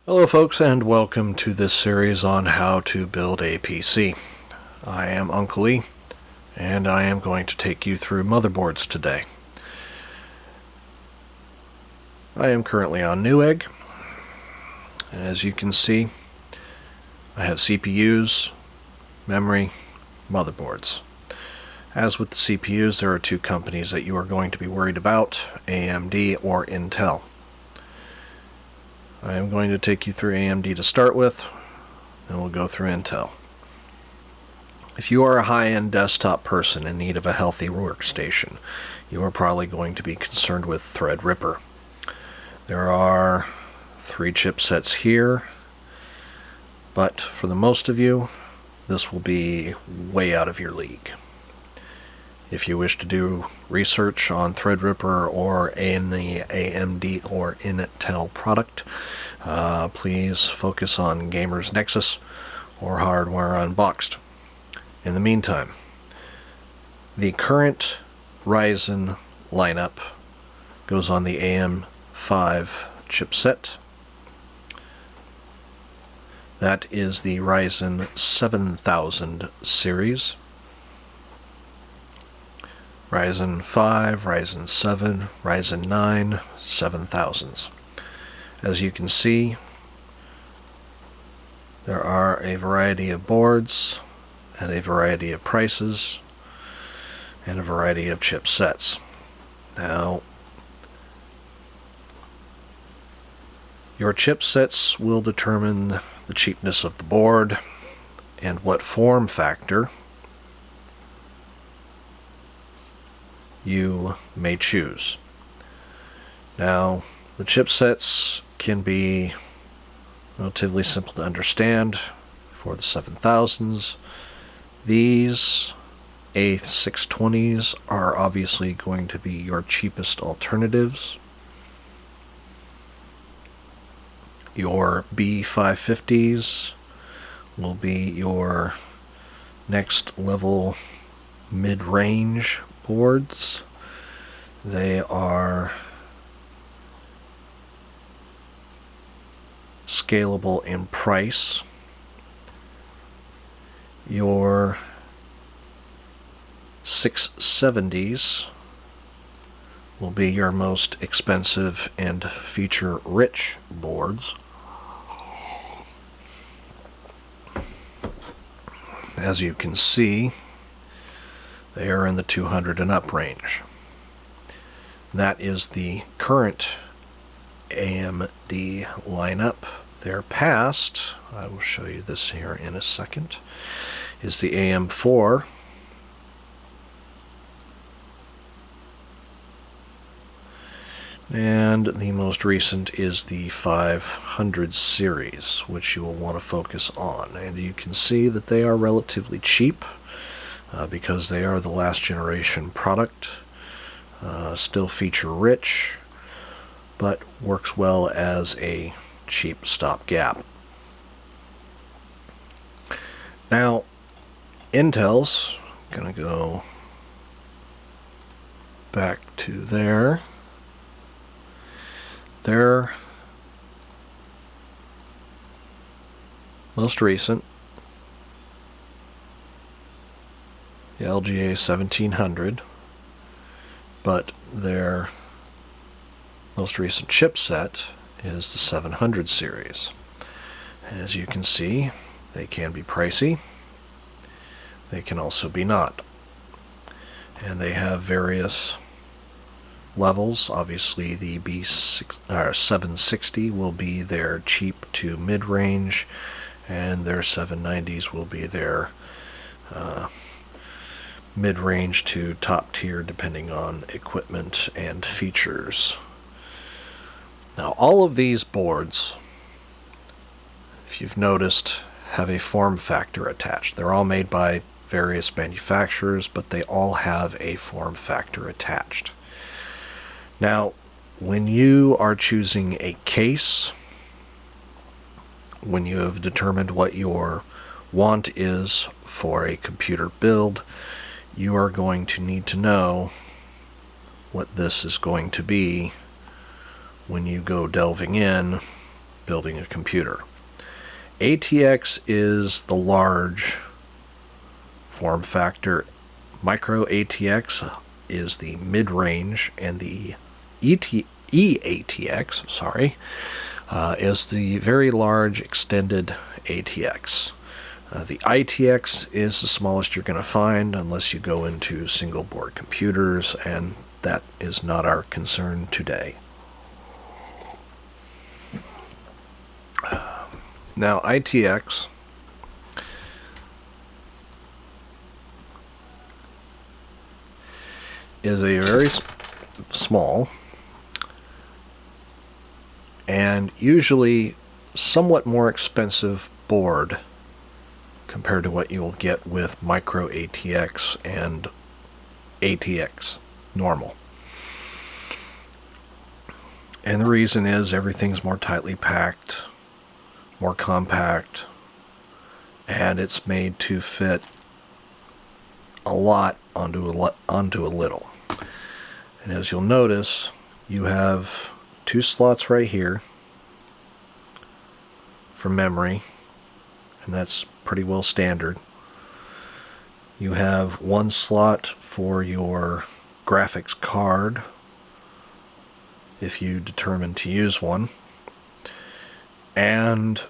Hello folks, and welcome to this series on how to build a PC. I am Uncle E, and I am going to take you through motherboards today. I am currently on Newegg. As you can see, I have CPUs, memory, motherboards. As with the CPUs, there are two companies that you are going to be worried about, AMD or Intel. I am going to take you through AMD to start with, and we'll go through Intel. If you are a high-end desktop person in need of a healthy workstation, you are probably going to be concerned with Threadripper. There are 3 chipsets here, but for the most of you, this will be way out of your league. If you wish to do research on Threadripper or any AMD or Intel product, please focus on GamersNexus or HardwareUnboxed. In the meantime, the current Ryzen lineup goes on the AM5 chipset. That is the Ryzen 7000 series. Ryzen 5, Ryzen 7, Ryzen 9, 7000s. As you can see, there are a variety of boards and a variety of prices and a variety of chipsets. Now, your chipsets will determine the cheapness of the board and what form factor you may choose. Now, the chipsets can be relatively simple to understand for the 7000s. These A620s are obviously going to be your cheapest alternatives. Your B550s will be your next level mid-range boards. They are scalable in price. Your 670s will be your most expensive and feature-rich boards. As you can see, they are in the 200 and up range. That is the current AMD lineup. Their past, I will show you this here in a second, is the AM4. And the most recent is the 500 series, which you will want to focus on. And you can see that they are relatively cheap. Because they are the last generation product, still feature rich, but works well as a cheap stopgap. Now, Intel's going to go back to their most recent, the LGA 1700, but their most recent chipset is the 700 series. As you can see, they can be pricey. They can also be not. And they have various levels. Obviously, the B760 will be their cheap to mid-range, and their 790s will be their mid-range to top tier, depending on equipment and features. Now, all of these boards, if you've noticed, have a form factor attached. They're all made by various manufacturers, but they all have a form factor attached. Now, when you are choosing a case, when you have determined what your want is for a computer build, you are going to need to know what this is going to be when you go delving in building a computer. ATX is the large form factor. Micro ATX is the mid-range, and the EATX, is the very large extended ATX. The ITX is the smallest you're going to find unless you go into single board computers, and that is not our concern today. Now, ITX is a very small and usually somewhat more expensive board compared to what you will get with micro ATX and ATX normal. And the reason is everything's more tightly packed, more compact, and it's made to fit a lot onto a little. And as you'll notice, you have 2 slots right here for memory, and that's pretty well standard. You have 1 slot for your graphics card if you determine to use one, and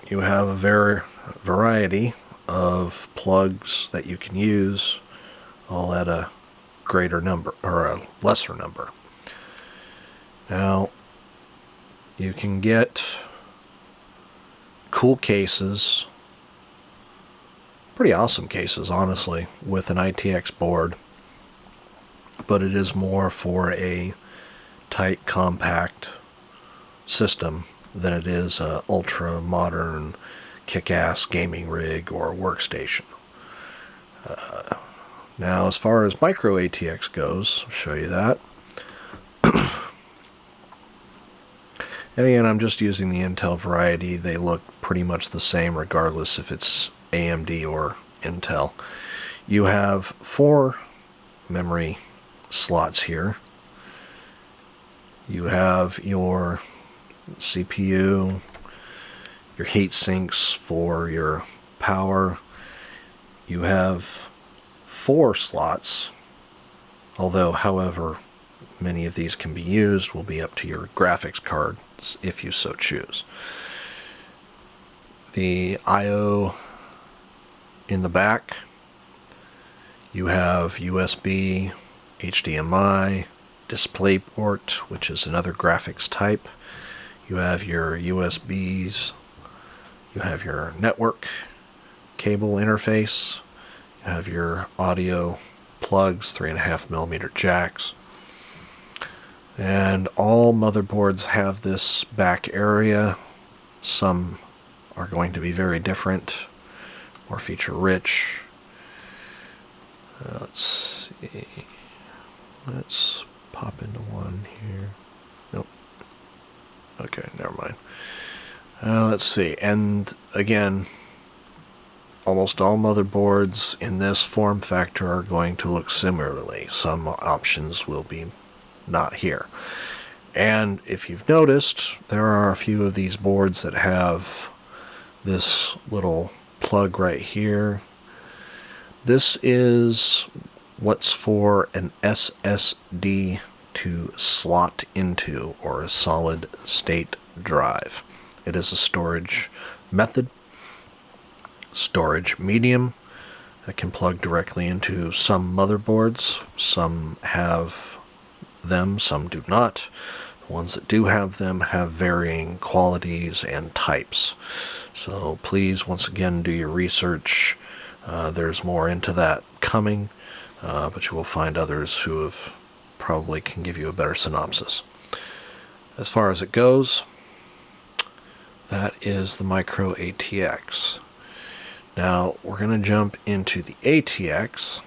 you have a variety of plugs that you can use, all at a greater number or a lesser number. Now, you can get cool cases, pretty awesome cases honestly, with an ITX board, but it is more for a tight, compact system than it is a ultra modern kick-ass gaming rig or workstation. Now, as far as micro ATX goes, I'll show you that. And again, I'm just using the Intel variety. They look pretty much the same regardless if it's AMD or Intel. You have 4 memory slots here. You have your CPU, your heat sinks for your power. You have 4 slots, although however many of these can be used will be up to your graphics card if you so choose. The I/O in the back, you have USB, HDMI, DisplayPort, which is another graphics type. You have your USBs, you have your network cable interface, you have your audio plugs, 3.5mm jacks. And all motherboards have this back area. Some are going to be very different, more feature rich. Let's see. Let's pop into one here. Nope. Okay, never mind. Let's see. And again, almost all motherboards in this form factor are going to look similarly. Some options will be not here. And if you've noticed, there are a few of these boards that have this little plug right here. This is what's for an SSD to slot into, or a solid state drive. It is a storage method, storage medium that can plug directly into some motherboards. Some have them, some do not. The ones that do have them have varying qualities and types. So please, once again, do your research. There's more into that coming, but you will find others who have probably can give you a better synopsis. As far as it goes, that is the micro ATX. Now we're going to jump into the ATX.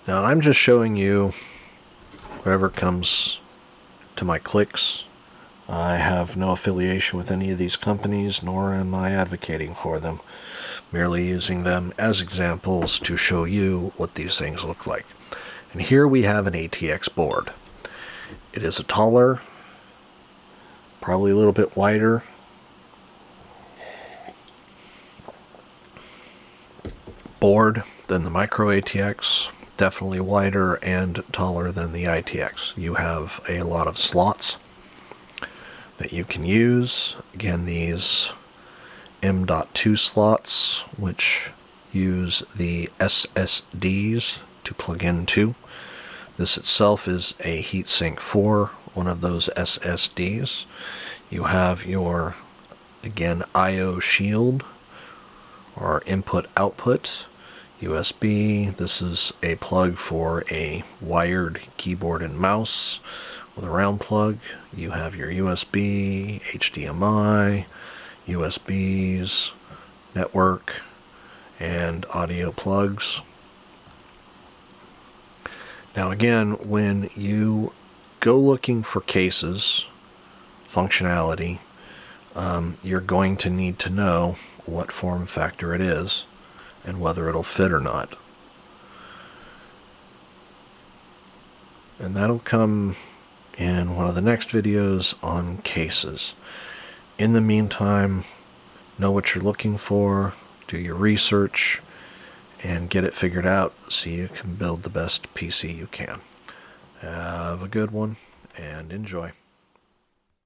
Now I'm just showing you whatever comes to my clicks. I have no affiliation with any of these companies, nor am I advocating for them. Merely using them as examples to show you what these things look like. And here we have an ATX board. It is a taller, probably a little bit wider board than the micro ATX, definitely wider and taller than the ITX. You have a lot of slots that you can use. Again, these M.2 slots, which use the SSDs to plug into. This itself is a heatsink for one of those SSDs. You have your, again, I/O shield, or input-output, USB. This is a plug for a wired keyboard and mouse with a round plug. You have your USB, HDMI, USBs, network, and audio plugs. Now again, when you go looking for cases, functionality, you're going to need to know what form factor it is and whether it'll fit or not. And that'll come in one of the next videos on cases. In the meantime, know what you're looking for, do your research, and get it figured out so you can build the best PC you can. Have a good one and enjoy.